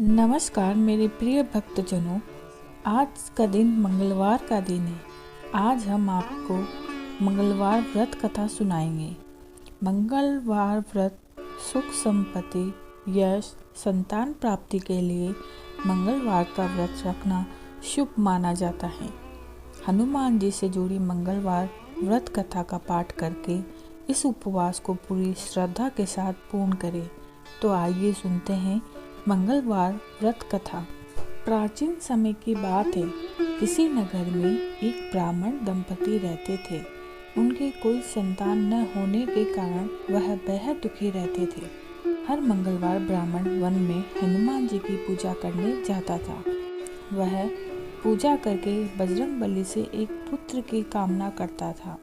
नमस्कार मेरे प्रिय भक्तजनों, आज का दिन मंगलवार का दिन है। आज हम आपको मंगलवार व्रत कथा सुनाएंगे। मंगलवार व्रत सुख संपत्ति, यश, संतान प्राप्ति के लिए मंगलवार का व्रत रखना शुभ माना जाता है। हनुमान जी से जुड़ी मंगलवार व्रत कथा का पाठ करके इस उपवास को पूरी श्रद्धा के साथ पूर्ण करें। तो आइए सुनते हैं मंगलवार व्रत कथा। प्राचीन समय की बात है। किसी नगर में एक ब्राह्मण दंपति रहते थे। उनके कोई संतान न होने के कारण वह बेहद दुखी रहते थे। हर मंगलवार ब्राह्मण वन में हनुमान जी की पूजा करने जाता था। वह पूजा करके बजरंगबली से एक पुत्र की कामना करता था।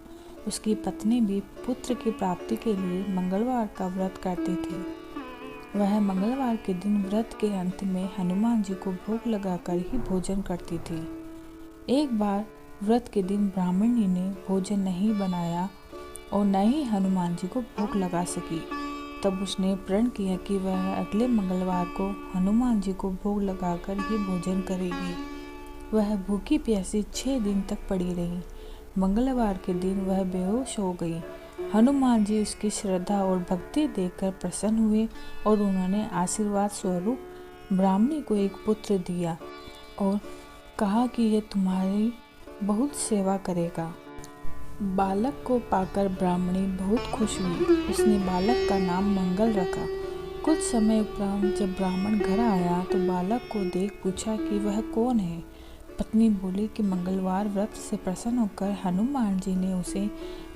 उसकी पत्नी भी पुत्र की प्राप्ति के लिए मंगलवार का व्रत करती थी। वह मंगलवार के दिन व्रत के अंत में हनुमान जी को भोग लगाकर ही भोजन करती थी। एक बार व्रत के दिन ब्राह्मणी ने भोजन नहीं बनाया और न ही हनुमान जी को भोग लगा सकी। तब उसने प्रण किया कि वह अगले मंगलवार को हनुमान जी को भोग लगाकर ही भोजन करेगी। वह भूखी प्यासी 6 दिन तक पड़ी रही। मंगलवार के दिन वह बेहोश हो गई। हनुमान जी उसकी श्रद्धा और भक्ति देखकर प्रसन्न हुए और उन्होंने आशीर्वाद स्वरूप ब्राह्मणी को एक पुत्र दिया और कहा कि यह तुम्हारी बहुत सेवा करेगा। बालक को पाकर ब्राह्मणी बहुत खुश हुई। उसने बालक का नाम मंगल रखा। कुछ समय उपरांत जब ब्राह्मण घर आया तो बालक को देख पूछा कि वह कौन है। पत्नी बोली कि मंगलवार व्रत से प्रसन्न होकर हनुमान जी ने उसे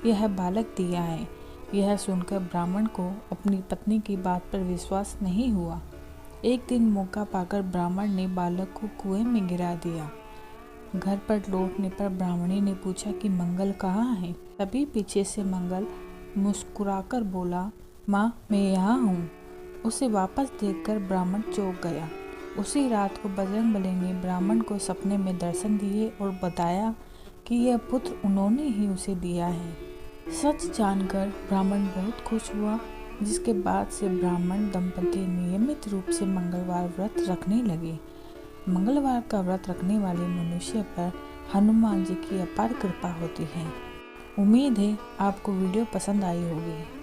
यह बालक दिया है। यह सुनकर ब्राह्मण को अपनी पत्नी की बात पर विश्वास नहीं हुआ। एक दिन मौका पाकर ब्राह्मण ने बालक को कुएं में गिरा दिया। घर पर लौटने पर ब्राह्मणी ने पूछा कि मंगल कहाँ है। तभी पीछे से मंगल मुस्कुराकर बोला, माँ मैं यहाँ हूँ। उसे वापस देखकर ब्राह्मण चौंक गया। उसी रात को बजरंगबली ने ब्राह्मण को सपने में दर्शन दिए और बताया कि यह पुत्र उन्होंने ही उसे दिया है। सच जानकर ब्राह्मण बहुत खुश हुआ, जिसके बाद से ब्राह्मण दंपति नियमित रूप से मंगलवार व्रत रखने लगे। मंगलवार का व्रत रखने वाले मनुष्य पर हनुमान जी की अपार कृपा होती है। उम्मीद है आपको वीडियो पसंद आई होगी।